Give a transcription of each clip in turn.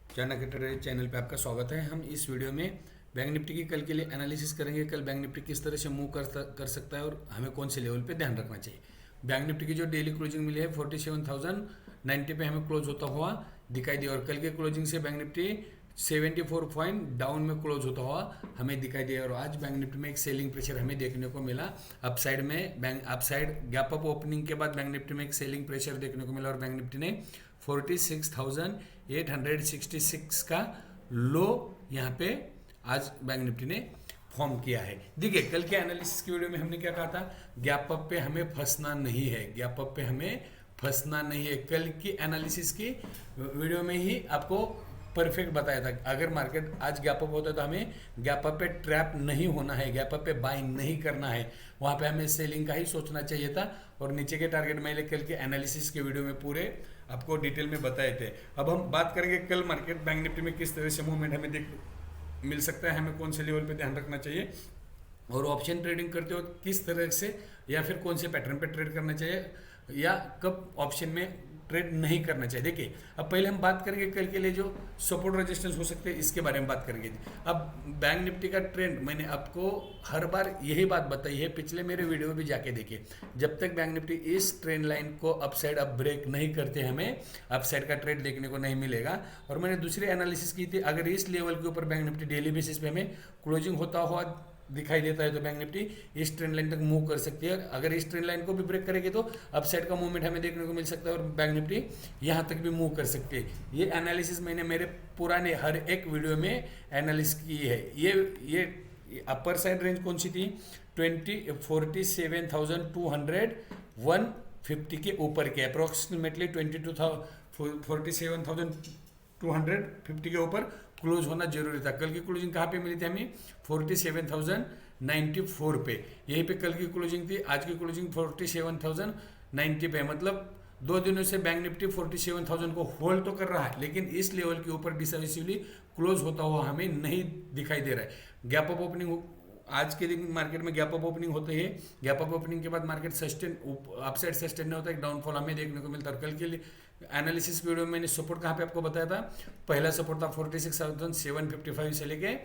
Chanakya trader channel पे आपका स्वागत है। हम इस वीडियो में बैंक निफ्टी की कल के लिए एनालिसिस करेंगे। कल बैंक निफ्टी किस तरह से मूव कर सकता है और हमें कौन से लेवल पे ध्यान रखना चाहिए। बैंक निफ्टी की जो डेली क्लोजिंग मिली है 47,090 पे हमें क्लोज होता हुआ दिखाई दिया और कल के क्लोजिंग से बैंक निफ्टी 74 पॉइंट डाउन में क्लोज होता हुआ हमें दिखाई दिया और आज बैंक निफ्टी में एक सेलिंग प्रेशर हमें देखने को मिला। अपसाइड में bank upside gap up opening के बाद बैंक निफ्टी में एक सेलिंग प्रेशर देखने को मिला और बैंक निफ्टी ने 46,866 का लो यहाँ पे आज बैंक निफ्टी ने फॉर्म किया है। देखिए कल के एनालिसिस की वीडियो में हमने क्या कहा था, गैप अप पे हमें फंसना नहीं है, गैप अप पे हमें फंसना नहीं है। कल की एनालिसिस की वीडियो में ही आपको परफेक्ट बताया था। अगर मार्केट आज गैप अप होता है तो हमें गैप अप पे ट्रैप नहीं होना है, गैप अप पे बाइंग नहीं करना है, वहाँ पे हमें सेलिंग का ही सोचना चाहिए था। और नीचे के टारगेट मैंने कल के एनालिसिस के वीडियो में पूरे आपको डिटेल में बताए थे। अब हम बात करेंगे कल मार्केट बैंक निफ्टी में किस तरह से मूवमेंट हमें देख मिल सकता है, हमें कौन से लेवल पे ध्यान रखना चाहिए और ऑप्शन ट्रेडिंग करते हो किस तरह से या फिर कौन से पैटर्न पे ट्रेड करना चाहिए या कब ऑप्शन में ट्रेड नहीं करना चाहिए। देखिए अब पहले हम बात करेंगे कल के लिए जो सपोर्ट रेजिस्टेंस हो सकते हैं इसके बारे में बात करेंगे। अब बैंक निफ्टी का ट्रेंड मैंने आपको हर बार यही बात बताई है, पिछले मेरे वीडियो में भी जाके देखिए। जब तक बैंक निफ्टी इस ट्रेंड लाइन को अपसाइड अप ब्रेक नहीं करते हमें अपसाइड का ट्रेड देखने को नहीं मिलेगा। और मैंने दूसरी एनालिसिस की थी, अगर इस लेवल के ऊपर बैंक निफ्टी डेली बेसिस पे हमें क्लोजिंग होता हुआ दिखाई देता है तो बैंक निफ्टी इस ट्रेंड लाइन तक मूव कर सकती है। अगर इस ट्रेंड लाइन को भी ब्रेक करेगी तो अपसाइड का मूवमेंट हमें देखने को मिल सकता है और बैंक निफ्टी यहाँ तक भी मूव कर सकती है। ये एनालिसिस मैंने मेरे पुराने हर एक वीडियो में एनालिसिस की है। ये अपर साइड रेंज कौन सी थी, 47,200 150 के ऊपर के अप्रोक्सीमेटली 47,250 के ऊपर क्लोज होना जरूरी था। कल की क्लोजिंग कहाँ पे मिली थी हमें, 47,094 पे, यहीं पे कल की क्लोजिंग थी। आज की क्लोजिंग 47,090 पे, मतलब 2 दिनों से बैंक निफ्टी 47,000 को होल्ड तो कर रहा है लेकिन इस लेवल के ऊपर डिसाइसिवली क्लोज होता हुआ हमें नहीं दिखाई दे रहा है। गैप अप ओपनिंग आज के दिन मार्केट में गैप अप ओपनिंग होते हैं, गैप अप ओपनिंग के बाद मार्केट सस्टेन अपसाइड सस्टेन नहीं होता, एक डाउनफॉल हमें देखने को मिलता है। और कल के लिए एनालिसिस वीडियो में मैंने सपोर्ट कहाँ पे आपको बताया था, पहला सपोर्ट था 46,755 से लेके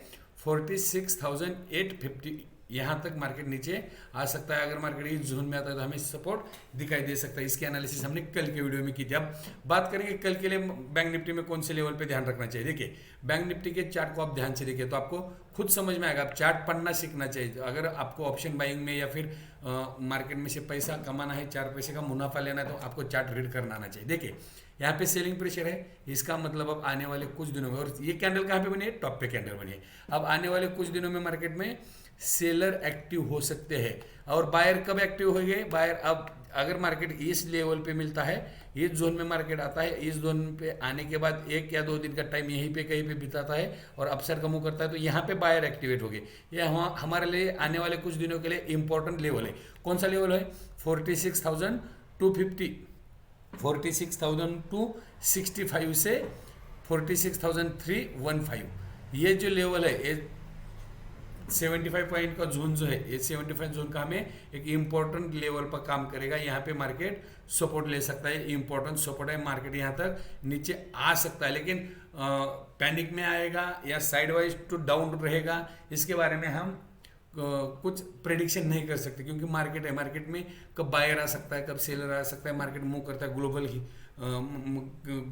46,850, यहाँ तक मार्केट नीचे आ सकता है। अगर मार्केट इस जोन में आता है तो हमें सपोर्ट दिखाई दे सकता है। इसकी एनालिसिस हमने कल के वीडियो में की थी। अब बात करेंगे कल के लिए बैंक निफ्टी में कौन से लेवल पे ध्यान रखना चाहिए। देखिए बैंक निफ्टी के चार्ट को आप ध्यान से देखिए तो आपको खुद समझ में आएगा। आप चार्ट पढ़ना सीखना चाहिए। अगर आपको ऑप्शन बाइंग में या फिर मार्केट में से पैसा कमाना है, 4 पैसे का मुनाफा लेना है तो आपको चार्ट रीड करना आना चाहिए। देखिए यहाँ पे सेलिंग प्रेशर है, इसका मतलब अब आने वाले कुछ दिनों में, और ये कैंडल कहाँ पे बनी है, टॉप पे कैंडल बनी है। अब आने वाले कुछ दिनों में मार्केट में सेलर एक्टिव हो सकते हैं और बायर कब एक्टिव हो गए, बायर अब अगर मार्केट इस लेवल पे मिलता है, इस जोन में मार्केट आता है, इस जोन पे आने के बाद 1 या 2 दिन का टाइम यहीं पे कहीं पे बिताता है और अपसाइड का मूव करता है तो यहाँ पे बायर एक्टिवेट हो गए। यह हमारे लिए आने वाले कुछ दिनों के लिए इंपॉर्टेंट लेवल है। कौन सा लेवल है, 46,250, 46,265 से 46,315, ये जो लेवल है, ये 75 पॉइंट का जोन जो है, ये 75 जोन का हमें एक इम्पोर्टेंट लेवल पर काम करेगा। यहाँ पे मार्केट सपोर्ट ले सकता है, इम्पोर्टेंट सपोर्ट है, मार्केट यहाँ तक नीचे आ सकता है लेकिन पैनिक में आएगा या साइडवाइज टू डाउन रहेगा, इसके बारे में हम कुछ प्रेडिक्शन नहीं कर सकते क्योंकि मार्केट है। मार्केट में कब बायर आ सकता है, कब सेलर आ सकता है, मार्केट मूव करता है।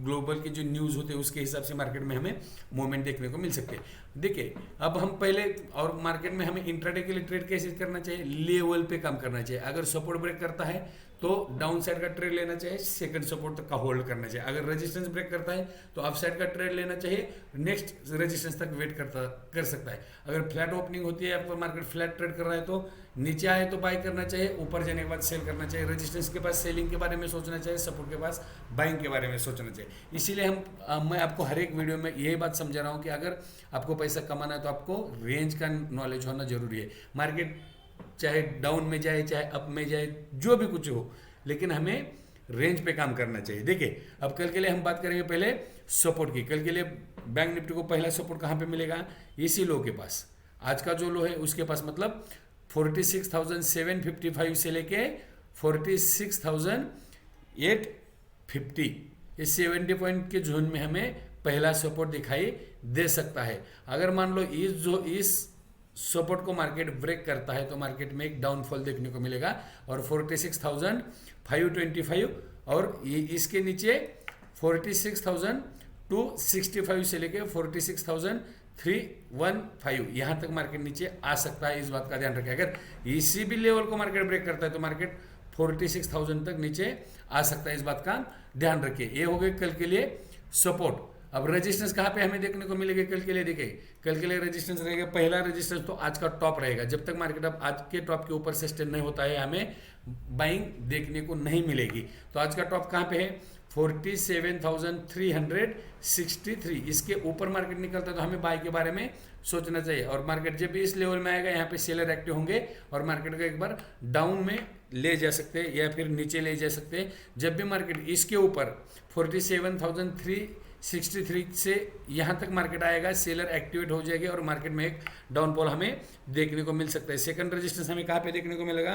ग्लोबल की जो न्यूज़ होते हैं उसके हिसाब से मार्केट में हमें मूवमेंट देखने को मिल सकते हैं। देखिए अब हम पहले, और मार्केट में हमें इंट्राडे के लिए ट्रेड कैसे करना चाहिए, लेवल पे काम करना चाहिए। अगर सपोर्ट ब्रेक करता है तो डाउन साइड का ट्रेड लेना चाहिए, सेकंड सपोर्ट तक का होल्ड करना चाहिए। अगर रेजिस्टेंस ब्रेक करता है तो अप साइड का ट्रेड लेना चाहिए, नेक्स्ट रेजिस्टेंस तक वेट कर सकता है। अगर फ्लैट ओपनिंग होती है या फिर मार्केट फ्लैट ट्रेड कर रहा है तो नीचे आए तो बाय करना चाहिए, ऊपर जाने के बाद सेल करना चाहिए। रेजिस्टेंस के पास सेलिंग के बारे में सोचना चाहिए, सपोर्ट के पास बाइंग के बारे में सोचना चाहिए। इसीलिए मैं आपको हर एक वीडियो में यही बात समझा रहा हूँ कि अगर आपको पैसा कमाना है तो आपको रेंज का नॉलेज होना जरूरी है। मार्केट चाहे डाउन में जाए चाहे अप में जाए, जो भी कुछ हो, लेकिन हमें रेंज पे काम करना चाहिए। देखिए अब कल के लिए हम बात करेंगे पहले सपोर्ट की। कल के लिए बैंक निफ्टी को पहला सपोर्ट कहाँ पे मिलेगा, इसी लो के पास, आज का जो लो है उसके पास, मतलब 46,755 से लेके 46,850, ये 70 पॉइंट के जोन में हमें पहला सपोर्ट दिखाई दे सकता है। अगर मान लो इस सपोर्ट को मार्केट ब्रेक करता है तो मार्केट में एक डाउनफॉल देखने को मिलेगा और 46,525 और इसके नीचे 46,265 से लेके 46,315 यहाँ तक मार्केट नीचे आ सकता है। इस बात का ध्यान रखें, अगर इसी भी लेवल को मार्केट ब्रेक करता है तो मार्केट 46,000 तक नीचे आ सकता है। इस बात का ध्यान रखिए। ये हो गए कल के लिए सपोर्ट। अब रेजिस्टेंस कहाँ पे हमें देखने को मिलेगी कल के लिए? देखिए कल के लिए रेजिस्टेंस रहेगा, पहला रेजिस्टेंस तो आज का टॉप रहेगा। जब तक मार्केट अब आज के टॉप के ऊपर सस्टेन नहीं होता है हमें बाइंग देखने को नहीं मिलेगी। तो आज का टॉप कहाँ पे है? 47,363। इसके ऊपर मार्केट निकलता है तो हमें बाय के बारे में सोचना चाहिए। और मार्केट जब भी इस लेवल में आएगा यहाँ पे सेलर एक्टिव होंगे और मार्केट को एक बार डाउन में ले जा सकते हैं या फिर नीचे ले जा सकते हैं। जब भी मार्केट इसके ऊपर 47,363 से यहाँ तक मार्केट आएगा, सेलर एक्टिवेट हो जाएगी और मार्केट में एक डाउनफॉल हमें देखने को मिल सकता है। सेकंड रेजिस्टेंस हमें कहाँ पे देखने को मिलेगा?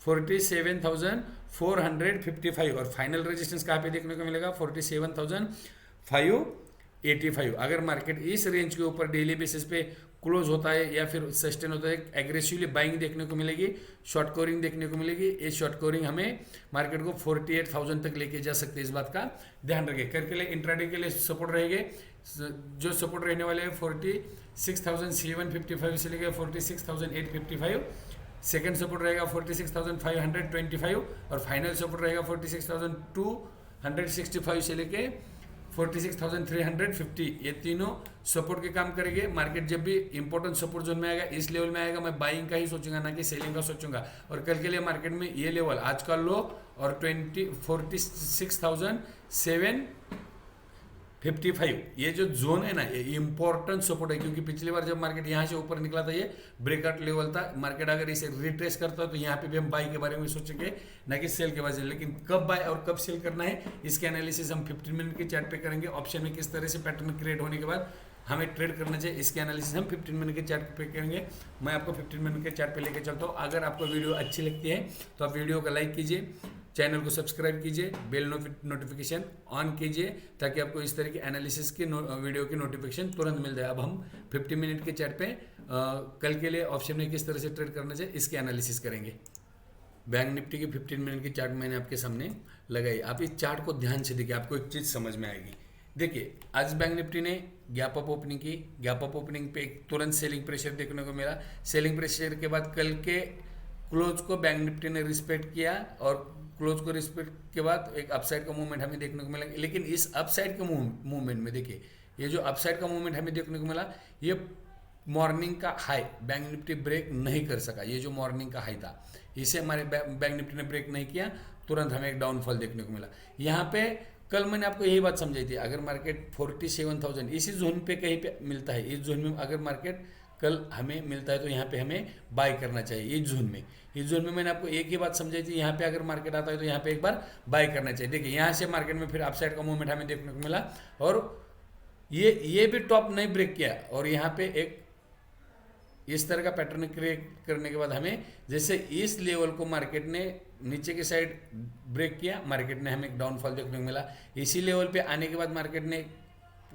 47,455 और फाइनल रेजिस्टेंस कहाँ पे देखने को मिलेगा? 47,585। अगर मार्केट इस रेंज के ऊपर डेली बेसिस पे क्लोज होता है या फिर सस्टेन होता है, एग्रेसिवली बाइंग देखने को मिलेगी, शॉर्ट कवरिंग देखने को मिलेगी। ये शॉर्ट कवरिंग हमें मार्केट को 48,000 तक लेके जा सकते हैं। इस बात का ध्यान रखें। कर के लिए इंट्राडे के लिए सपोर्ट रहेंगे, जो सपोर्ट रहने वाले हैं 46,755 से लेकर 46,855। सेकंड सपोर्ट रहेगा 46,525 और फाइनल सपोर्ट रहेगा 46,265 से लेके 46,350। ये तीनों सपोर्ट के काम करेंगे। मार्केट जब भी इंपॉर्टेंट सपोर्ट जोन में आएगा, इस लेवल में आएगा, मैं बाइंग का ही सोचूंगा ना कि सेलिंग का सोचूंगा। और कल के लिए मार्केट में ये लेवल आज का लो और 46,755 ये जो जोन है ना, ये इंपॉर्टेंट सपोर्ट है। क्योंकि पिछली बार जब मार्केट यहाँ से ऊपर निकला था ये ब्रेकआउट लेवल था। मार्केट अगर इसे रिट्रेस करता तो यहाँ पे भी हम बाई के बारे में सोचेंगे ना कि सेल के बारे में। लेकिन कब बाय और कब सेल करना है इसके एनालिसिस हम 15 मिनट के चार्ट पे करेंगे। ऑप्शन में किस तरह से पैटर्न क्रिएट होने के बाद हमें ट्रेड करना चाहिए, इसके एनालिसिस हम 15 मिनट के चार्ट पे करेंगे। मैं आपको 15 मिनट के चार्ट पे लेके चलता हूँ। अगर आपको वीडियो अच्छी लगती है तो आप वीडियो को लाइक कीजिए, चैनल को सब्सक्राइब कीजिए, बेल नोटिफिकेशन ऑन कीजिए ताकि आपको इस तरह के एनालिसिस की वीडियो की नोटिफिकेशन तुरंत मिल जाए। अब हम 50 मिनट के चार्ट पे कल के लिए ऑप्शन में किस तरह से ट्रेड करना चाहिए इसके एनालिसिस करेंगे। बैंक निफ्टी की 15 मिनट की चार्ट मैंने आपके सामने लगाई। आप इस चार्ट को ध्यान से देखिए, आपको एक चीज़ समझ में आएगी। देखिए आज बैंक निफ्टी ने गैप अप ओपनिंग की, गैप अप ओपनिंग पे तुरंत सेलिंग प्रेशर देखने को मिला। सेलिंग प्रेशर के बाद कल के क्लोज को बैंक निफ्टी ने रिस्पेक्ट किया और क्लोज को रिस्पेक्ट के बाद एक अपसाइड का मूवमेंट हमें देखने को मिला। लेकिन इस अपसाइड के मूवमेंट में देखिए, ये जो अपसाइड का मूवमेंट हमें देखने को मिला, ये मॉर्निंग का हाई बैंक निफ्टी ब्रेक नहीं कर सका। ये जो मॉर्निंग का हाई था इसे हमारे बैंक निफ्टी ने ब्रेक नहीं किया, तुरंत हमें एक डाउनफॉल देखने को मिला। यहाँ पे कल मैंने आपको यही बात समझाई थी, अगर मार्केट 47,000 इसी जोन पे कहीं पे मिलता है, इस जोन में अगर मार्केट कल हमें मिलता है तो यहाँ पे हमें बाय करना चाहिए। इस जोन में मैंने आपको एक ही बात समझाई थी, यहाँ पे अगर मार्केट आता है तो यहाँ पे एक बार बाय करना चाहिए। देखिए यहाँ से मार्केट में फिर अपसाइड का मूवमेंट हमें देखने को मिला और ये भी टॉप नहीं ब्रेक किया और यहाँ पे एक इस तरह का पैटर्न क्रिएट करने के बाद हमें जैसे इस लेवल को मार्केट ने नीचे की साइड ब्रेक किया, मार्केट ने हमें एक डाउनफॉल देखने को मिला। इसी लेवल पे आने के बाद मार्केट ने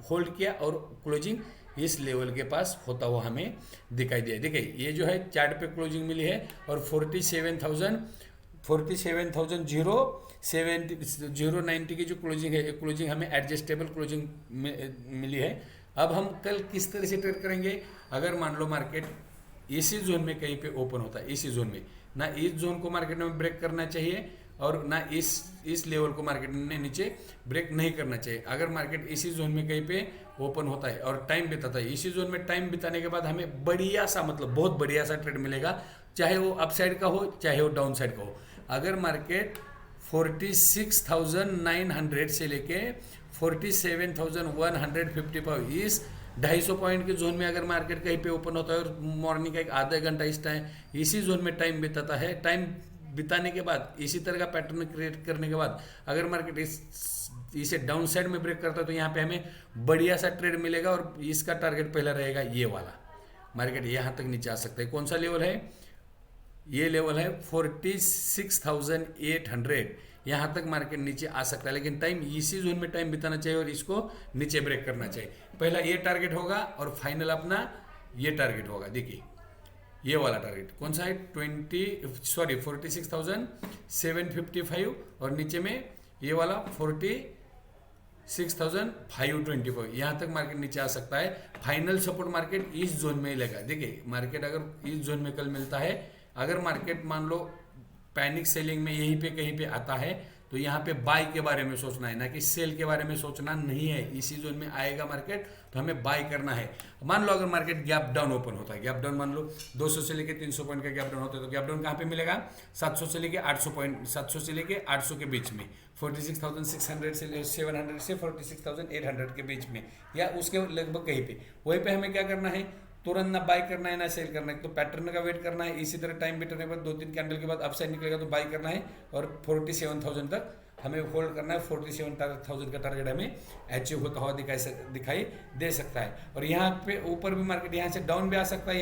होल्ड किया और क्लोजिंग इस लेवल के पास होता हुआ हमें दिखाई दिया। देखिए ये जो है चार्ट पे क्लोजिंग मिली है और 47,090 की जो क्लोजिंग है, क्लोजिंग हमें एडजस्टेबल क्लोजिंग मिली है। अब हम कल किस तरह से ट्रेड करेंगे? अगर मान लो मार्केट इसी जोन में कहीं पे ओपन होता है, इसी जोन में ना, इस जोन को मार्केट में ब्रेक करना चाहिए और ना इस लेवल को मार्केट ने नीचे ब्रेक नहीं करना चाहिए। अगर मार्केट इसी जोन में कहीं पे ओपन होता है और टाइम बिताता है, इसी जोन में टाइम बिताने के बाद हमें बढ़िया सा, मतलब बहुत बढ़िया सा ट्रेड मिलेगा, चाहे वो अपसाइड का हो चाहे वो डाउन साइड का हो। अगर मार्केट 46,900 से लेके 47,155 इस 250 पॉइंट के जोन में अगर मार्केट कहीं पे ओपन होता है और मॉर्निंग का एक आधा घंटा इस टाइम इसी जोन में टाइम बिताता है, टाइम बिताने के बाद इसी तरह का पैटर्न क्रिएट करने के बाद अगर मार्केट इसे डाउन साइड में ब्रेक करता है तो यहाँ पे हमें बढ़िया सा ट्रेड मिलेगा और इसका टारगेट पहला रहेगा ये वाला। मार्केट यहाँ तक नीचे आ सकता है। कौन सा लेवल है? ये लेवल है 46,800। यहाँ तक मार्केट नीचे आ सकता है, लेकिन टाइम इसी जोन में टाइम बिताना चाहिए और इसको नीचे ब्रेक करना चाहिए। पहला ये टारगेट होगा और फाइनल अपना ये टारगेट होगा। देखिए ये वाला टारगेट कौन सा है, 46,755 और नीचे में ये वाला 46,524। यहाँ तक मार्केट नीचे आ सकता है। फाइनल सपोर्ट मार्केट इस जोन में ही लेगा। देखिए मार्केट अगर इस जोन में कल मिलता है, अगर मार्केट मान लो पैनिक सेलिंग में यहीं पे कहीं पे आता है, तो यहाँ पे बाय के बारे में सोचना है, ना कि सेल के बारे में सोचना नहीं है। इसी जोन में आएगा मार्केट तो हमें बाय करना है। मान लो अगर मार्केट गैप डाउन ओपन होता है, गैप डाउन मान लो 200 से लेके 300 पॉइंट का गैप डाउन होता है, तो गैप डाउन कहाँ पे मिलेगा, 700 से लेके 800 पॉइंट, 700 से लेके 800 के बीच में, 46,600 से 700 से 46,800 के बीच में, या उसके लगभग कहीं पे। वहीं पे हमें क्या करना है, तुरंत ना बाय करना है ना सेल करना है, तो पैटर्न का वेट करना है। इसी तरह टाइम बिटने के बाद 2-3 कैंडल के बाद अपसाइड निकलेगा तो बाय करना है, और 47,000 तक हमें होल्ड करना है। 47,000 का टारगेट हमें अचीव होता हुआ दिखाई दे सकता है। और यहाँ पे ऊपर भी मार्केट यहाँ से डाउन भी आ सकता है,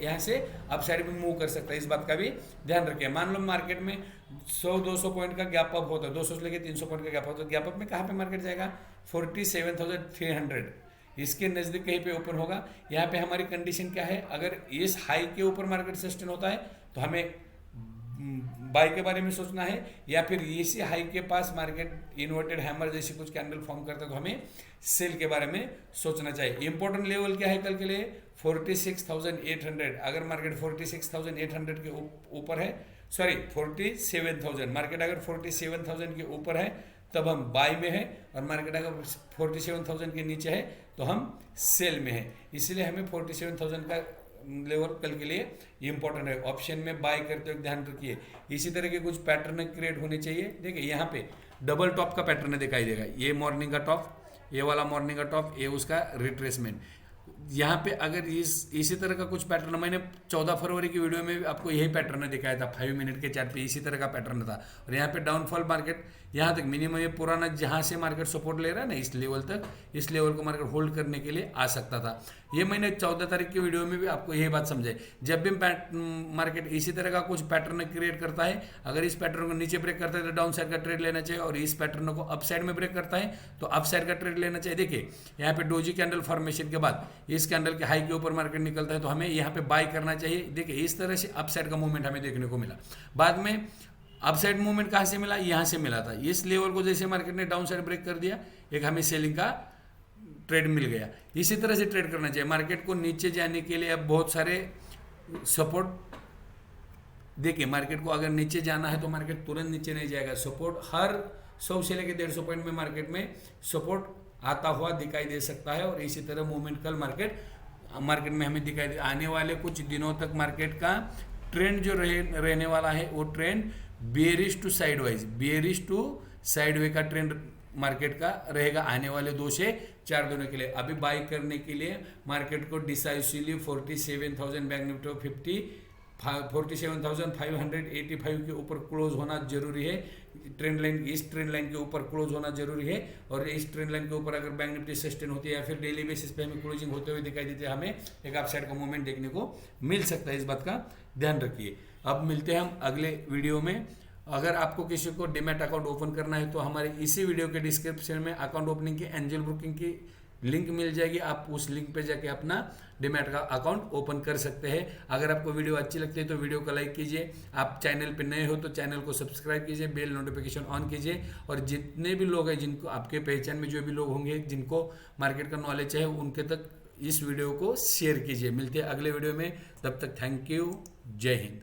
यहाँ से अपसाइड भी मूव कर सकता है। इस बात का भी ध्यान रखिए। मान लो मार्केट में 100-200 पॉइंट का गैप अप होता है, 200 से लेकर 300 पॉइंट का गैप होता है, तो गैप अप में कहाँ पे मार्केट जाएगा, 47,300 इसके नज़दीक कहीं पे ओपन होगा। यहाँ पे हमारी कंडीशन क्या है, अगर इस हाई के ऊपर मार्केट सस्टेन होता है तो हमें बाय के बारे में सोचना है, या फिर इसी हाई के पास मार्केट इन्वर्टेड हैमर जैसी कुछ कैंडल फॉर्म करता है तो हमें सेल के बारे में सोचना चाहिए। इंपॉर्टेंट लेवल क्या है कल के लिए, 46,800। अगर मार्केट 46,800 के ऊपर है, सॉरी 47,000, मार्केट अगर 47,000 के ऊपर है तब हम बाय में है, और मार्केट अगर 47,000 के नीचे है तो हम सेल में है। इसलिए हमें 47,000 का लेवल कल के लिए इंपॉर्टेंट है। ऑप्शन में बाय करते हुए ध्यान रखिए। इसी तरह के कुछ पैटर्न क्रिएट होने चाहिए। देखिए यहाँ पे डबल टॉप का पैटर्न दिखाई देगा, ये मॉर्निंग का टॉप, ये वाला मॉर्निंग का टॉप, ये उसका रिट्रेसमेंट। यहाँ पे अगर इसी तरह का कुछ पैटर्न, मैंने 14 फरवरी की वीडियो में आपको यही पैटर्न दिखाया था, 5 मिनट के चार्ट पे इसी तरह का पैटर्न था। और यहाँ पे डाउनफॉल मार्केट यहाँ तक मिनिमम, ये पुराना जहाँ से मार्केट सपोर्ट ले रहा है ना, इस लेवल तक, इस लेवल को मार्केट होल्ड करने के लिए आ सकता था। ये मैंने 14 तारीख की वीडियो में भी आपको यही बात समझाई। जब भी मार्केट इसी तरह का कुछ पैटर्न क्रिएट करता है, अगर इस पैटर्न को नीचे ब्रेक करता है तो डाउन साइड का ट्रेड लेना चाहिए, और इस पैटर्न को अप साइड में ब्रेक करता है तो अप साइड का ट्रेड लेना चाहिए। देखिए यहाँ पे डोजी कैंडल फॉर्मेशन के बाद इस कैंडल के हाई के ऊपर मार्केट निकलता है तो हमें यहाँ पे बाय करना चाहिए। देखिए इस तरह से अप साइड का मूवमेंट हमें देखने को मिला। बाद में अपसाइड मूवमेंट कहाँ से मिला, यहाँ से मिला था। इस लेवल को जैसे मार्केट ने डाउन साइड ब्रेक कर दिया, एक हमें सेलिंग का ट्रेड मिल गया। इसी तरह से ट्रेड करना चाहिए। मार्केट को नीचे जाने के लिए अब बहुत सारे सपोर्ट, देखिए मार्केट को अगर नीचे जाना है तो मार्केट तुरंत नीचे नहीं जाएगा। सपोर्ट हर 100 से लेकर 150 पॉइंट में मार्केट में सपोर्ट आता हुआ दिखाई दे सकता है। और इसी तरह मूवमेंट कल मार्केट में हमें दिखाई दे। आने वाले कुछ दिनों तक मार्केट का ट्रेंड जो रहने वाला है वो trend bearish to sideways, bearish to sideway का ट्रेंड मार्केट का रहेगा आने वाले 2 से 4 दिनों के लिए। अभी बाय करने के लिए मार्केट को डिसाइसिवली 47,000 बैंक निफ्टी 47,585 के ऊपर क्लोज होना जरूरी है। ट्रेंड लाइन, इस ट्रेंड लाइन के ऊपर क्लोज होना जरूरी है। और इस ट्रेंड लाइन के ऊपर अगर बैंक निफ्टी सस्टेन होती है या फिर डेली बेसिस पे हमें क्लोजिंग होते हुए दिखाई देते हैं, हमें एक अपसाइड का मूवमेंट देखने को मिल सकता है। इस बात का ध्यान रखिए। अब मिलते हैं हम अगले वीडियो में। अगर आपको किसी को डीमैट अकाउंट ओपन करना है तो हमारे इसी वीडियो के डिस्क्रिप्शन में अकाउंट ओपनिंग की, एंजल ब्रोकिंग की लिंक मिल जाएगी। आप उस लिंक पे जाके अपना डीमैट का अकाउंट ओपन कर सकते हैं। अगर आपको वीडियो अच्छी लगती है तो वीडियो को लाइक कीजिए। आप चैनल पे नए हो तो चैनल को सब्सक्राइब कीजिए, बेल नोटिफिकेशन ऑन कीजिए। और जितने भी लोग हैं, जिनको आपके पहचान में जो भी लोग होंगे जिनको मार्केट का नॉलेज है, उनके तक इस वीडियो को शेयर कीजिए। मिलते हैं अगले वीडियो में, तब तक थैंक यू, जय हिंद।